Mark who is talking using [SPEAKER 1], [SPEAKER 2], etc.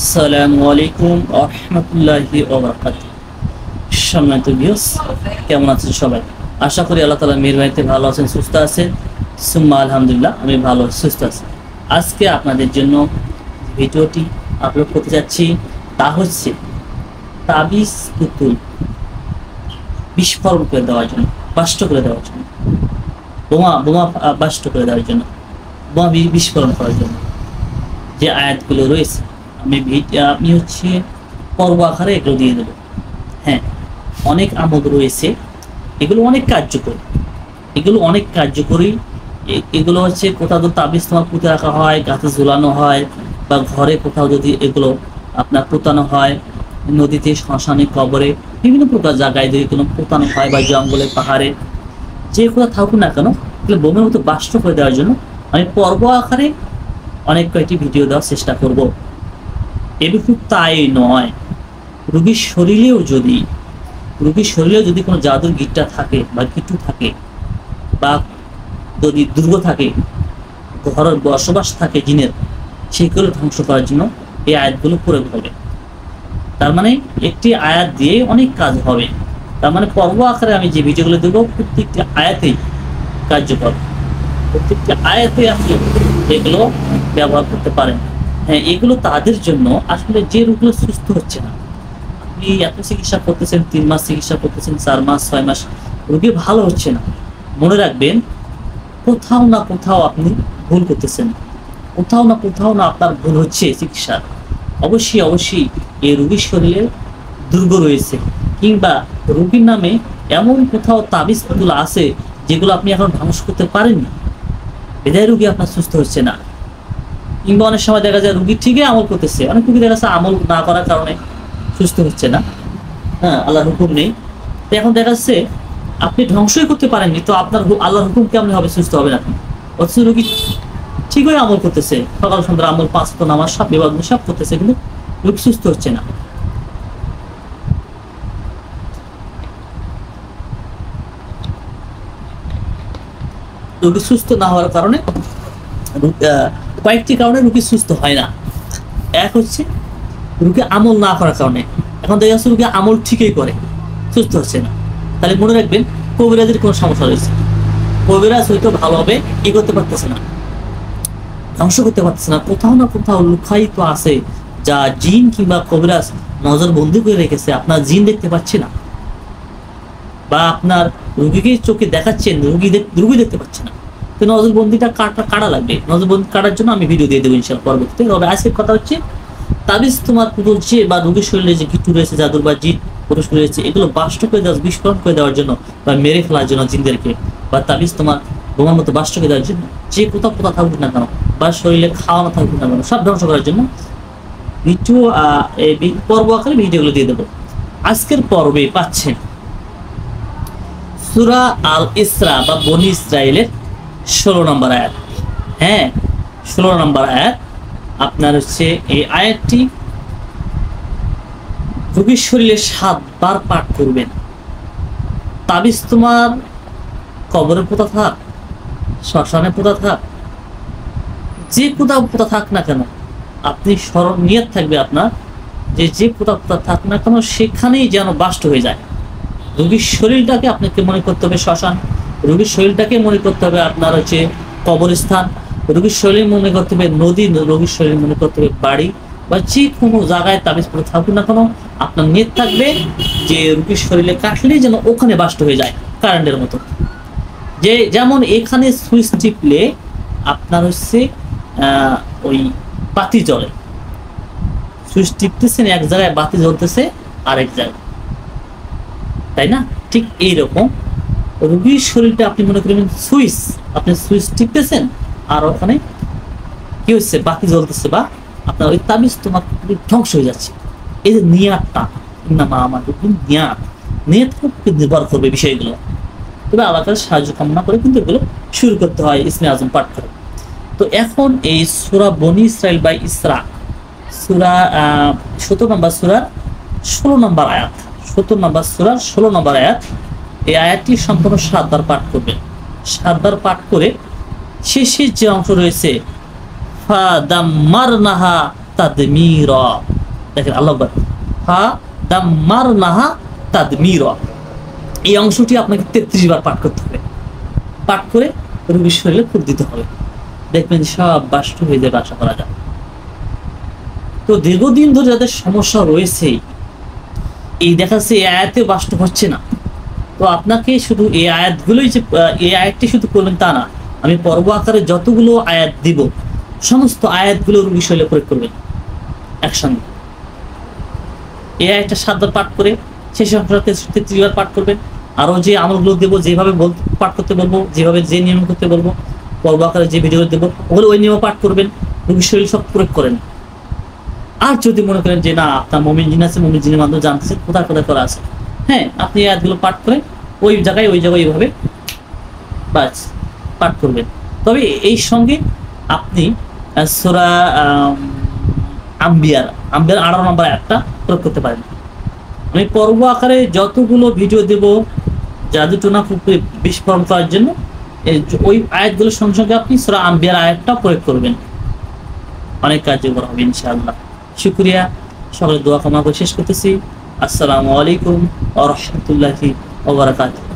[SPEAKER 1] আসসালামু আলাইকুম ওয়া রাহমাতুল্লাহি ওয়া বারাকাতুহু। সম্মানিত ভিউয়ার্স, কেমন আছেন সবাই? আশা করি আল্লাহ তাআলার মেহেরবানিতে ভালো আছেন, সুস্থ আছেন। সুম্মা আলহামদুলিল্লাহ, আমি ভালো সুস্থ আছি। আজকে আপনাদের জন্য ভিডিওটি আপলোড করতে যাচ্ছি তা হচ্ছে তাবিজ পুতুল বিস্ফোরণ করে দেওয়ার জন্য, বাষ্ট করে দেওয়ার জন্য, বোমা বোমা বাষ্ট করে দেওয়ার জন্য, বোমা বিস্ফোরণ করার জন্য যে আয়াতগুলো রয়েছে আমি হচ্ছে পর্ব আকারে এগুলো দিয়ে দেবো। হ্যাঁ, অনেক আমল রয়েছে, এগুলো অনেক কার্যকরী। এগুলো হচ্ছে কোথাও যদি তাবিজ তোমার পুঁতে রাখা হয়, গাছে ঝুলানো হয়, বা ঘরে কোথাও যদি এগুলো আপনার পোতানো হয়, নদীতে, শ্মশানে, কবরে, বিভিন্ন প্রকার জায়গায় যদি কোনো পোতানো হয়, বা জঙ্গলে, পাহাড়ে, যে কোথাও থাকুক না কেন, এগুলো বোমের মতো বাষ্ট করে দেওয়ার জন্য আমি পর্ব আকারে অনেক কয়েকটি ভিডিও দেওয়ার চেষ্টা করব। এটুকু তাই নয়, রোগীর শরীরেও যদি কোনো জাদুর গিট্টা থাকে বা কিটু থাকে, বা যদি দুর্গ থাকে, ঘরের বসবাস থাকে জিনের, সেগুলো ধ্বংস করার জন্য এই আয়াতগুলো প্রয়োগ হবে। তার মানে একটি আয়াত দিয়ে অনেক কাজ হবে। তার মানে পর্ব আকারে আমি যে ভিডিওগুলো দেবো, প্রত্যেকটি আয়াতেই কার্যকর, প্রত্যেকটি আয়াতে আপনি এগুলো ব্যবহার করতে পারেন। হ্যাঁ, এগুলো তাদের জন্য আসলে যে রোগগুলো সুস্থ হচ্ছে না, আপনি এত চিকিৎসা করতেছেন, 3 মাস চিকিৎসা করতেছেন, 4 মাস, 6 মাস, রোগী ভালো হচ্ছে না। মনে রাখবেন, কোথাও না কোথাও আপনি ভুল করতেছেন, কোথাও না আপনার ভুল হচ্ছে চিকিৎসার। অবশ্যই এই রোগীর শরীরে দুর্গ রয়েছে, কিংবা রোগীর নামে এমন কোথাও তাবিজ পুতুল আছে যেগুলো আপনি এখন ধ্বংস করতে পারেননি, বিদায় রোগী আপনার সুস্থ হচ্ছে না। কিংবা অনেক সময় দেখা যায় রোগী ঠিকই আমল করতেছে, অনেক রোগী দেখা যাচ্ছে আমল না করার কারণে সুস্থ হচ্ছে না। হ্যাঁ, আল্লাহর হুকুম নেই। তো এখন দেখা যাচ্ছে আপনি ধ্বংসই করতে পারেননি, তো আপনার আল্লাহর হুকুম কেমন হবে, সুস্থ হবে না? অথচ রোগী ঠিকই আমল করতেছে, সকাল সন্ধ্যা আমল, 5 ওয়াক্ত নামাজ, সব বিবাদ সব করতেছে, কিন্তু রোগী সুস্থ হচ্ছে না। রোগী সুস্থ না হওয়ার কারণে কয়েকটি কারণে রোগী সুস্থ হয় না। এক হচ্ছে রোগী আমল না করার কারণে। এখন দেখা যাচ্ছে রোগী আমল ঠিকই করে, সুস্থ হচ্ছে না। তাহলে মনে রাখবেন, কবিরাজের কোনো সমস্যা রয়েছে। কবিরাজ হয়তো ভালোভাবে কি করতে পারতেছে না, ধ্বংস করতে পারতেছে না। কোথাও না কোথাও লুকায়িত আছে, যা জিন কিংবা কবিরাজ নজর বন্দি করে রেখেছে। আপনার জিন দেখতে পাচ্ছে না, বা আপনার রোগীকে চোখে দেখাচ্ছেন, রোগী দেখতে পাচ্ছে না, তো নজরবন্দিটা কাটা লাগবে। নজরবন্দি কাটার জন্য আমি ভিডিও দিয়ে দেবো ইনশাআল্লাহ পরবর্তীতে। তবে আজকের কথা হচ্ছে তাবিজ তোমার পুতুলছে, বা রোগীর শরীরে যে কিটু রয়েছে, জাদুর বা জিন পুরুষ রয়েছে, এগুলো বাষ্ট করে দেওয়া, বিস্ফোরণ করে দেওয়ার জন্য, বা মেরে ফেলার জন্য জিনদেরকে, বা তাবিজ তোমার বোমার মতো বাষ্ট করে দেওয়ার জন্য, যে কোথাও থাকুক না কেন, বা শরীরে খাওয়ানো থাকুক না কেন, সব ধ্বংস করার জন্য ভিডিও পর্ব আকারে ভিডিওগুলো দিয়ে দেবো। আজকের পর্বে পাচ্ছেন সূরা আল ইসরা বা বনী ইসরাইলের 16 নম্বর আয়াত। হ্যাঁ, 16 নম্বর আয়াত। আপনার হচ্ছে এই আয়াতটি রোগীর শরীরে 7 বার পাঠ করবেন। তাবিজ তোমার কবরে পোতা থাক, শ্মশানে পোতা থাক, যে কোথাও পোতা থাক না কেন, আপনি স্মরণ নিয়ত থাকবে আপনার, যে কোথাও পোতা থাক না কেন, সেখানেই যেন বাষ্ট হয়ে যায়। রোগীর শরীরটাকে আপনাকে মনে করতে হবে শ্মশান, রোগীর শরীরটাকে মনে করতে হবে আপনার হচ্ছে কবরস্থান, রোগীর শরীর মনে করতে হবে নদী, রোগীর শরীর মনে করতে হবে বাড়ি, বা যে কোনো জায়গায় তাবিজ পড়ে থাকুন না কেন, আপনার নিয়ত থাকবে যে রোগীর শরীরে কাটলেই যেন ওখানে বাষ্ট হয়ে যায়, কারেন্টের মতো। যেমন এখানে সুইচ টিপলে আপনার হচ্ছে ওই বাতি জ্বলে, সুইচ টিপতেছেন এক জায়গায়, বাতি জ্বলতেছে আরেক জায়গায়, তাই না? ঠিক এইরকম রোগীর শরীরটা আপনি মনে করবেন সুইচ, আপনি সুইচ টিপতেছেন, আর ওখানে কি হচ্ছে, বাতি জ্বলতেছে, বা আপনার ওই তাবিজ তোমার ধ্বংস হয়ে যাচ্ছে। এই যে নিয়াতটা, আমার নিয়ত নির্ভর করবে বিষয়গুলো। তবে আল্লাহর সাহায্য কামনা করে কিন্তু এগুলো শুরু করতে হয় ইসমে আজম পাঠ করে। তো এখন এই সূরা বনী ইসরাইল বা ইসরা, সূরা 17 নম্বর সূরার 16 নম্বর আয়াত, 17 নম্বর সূরার 16 নম্বর আয়াত। এই আয়াতটি সম্পূর্ণ 7 বার পাঠ করবেন। 7 বার পাঠ করে শেষের যে অংশ রয়েছে ফাদাম্মারনাহা তাদমিরা। দেখেন আল্লাহু আকবার, ফাদাম্মারনাহা তাদমিরা। এই অংশটি আপনাকে 33 বার পাঠ করতে হবে। পাঠ করে রোগীর শরীরে ফুঁক দিতে হবে, দেখবেন সব বাষ্ট হয়ে যাবে, আশা করা যায়। তো দীর্ঘদিন ধরে যাদের সমস্যা রয়েছে, এই দেখা যাচ্ছে এই আয়াতে বাষ্ট হচ্ছে না, তো আপনাকে শুধু এই আয়াতগুলোই যে এই আয়াতটি শুধু করবেন তা না, আমি পর্ব আকারে যতগুলো আয়াত দিব সমস্ত আয়াতগুলো রোগীর শরীরে প্রয়োগ করবেন একসঙ্গে। এই আয়াতটা 7 বার পাঠ করে শেষ অংশটাতে 33 বার পাঠ করবেন। আরো যে আমলগুলো দেবো, যেভাবে পাঠ করতে বলবো, যেভাবে যে নিয়ম করতে বলবো, পর্ব আকারে যে ভিডিও দেবো ওগুলো ওই নিয়ম পাঠ করবেন, রোগীর শরীরে সব প্রয়োগ করেন। আর যদি মনে করেন যে না আপনার মুমিন জিন আছে, মুমিন জিনের মাধ্যমে জানতেছে কোথায় কোথায় করা আছে, হ্যাঁ আপনি এই আয়াতগুলো পাঠ করে ওই জায়গায় এইভাবে বাস পাঠ করবেন। তবে এই সঙ্গে আপনি সূরা আম্বিয়ার 18 নম্বর আয়াতটা প্রয়োগ করতে পারেন। আমি পর্ব আকারে যতগুলো ভিডিও দেব জাদুটোনা বিস্ফোরণ করার জন্য, ওই আয়াতগুলোর সঙ্গে সঙ্গে আপনি সূরা আম্বিয়ার আয়াতটা প্রয়োগ করবেন, অনেক কার্যকর হবে ইনশাআল্লাহ। শুকরিয়া, সকলের দোয়া কামনা করে শেষ করতেছি। আসসালামু আলাইকুম ওয়া রাহমাতুল্লাহি ওয়া বারাকাতুহু।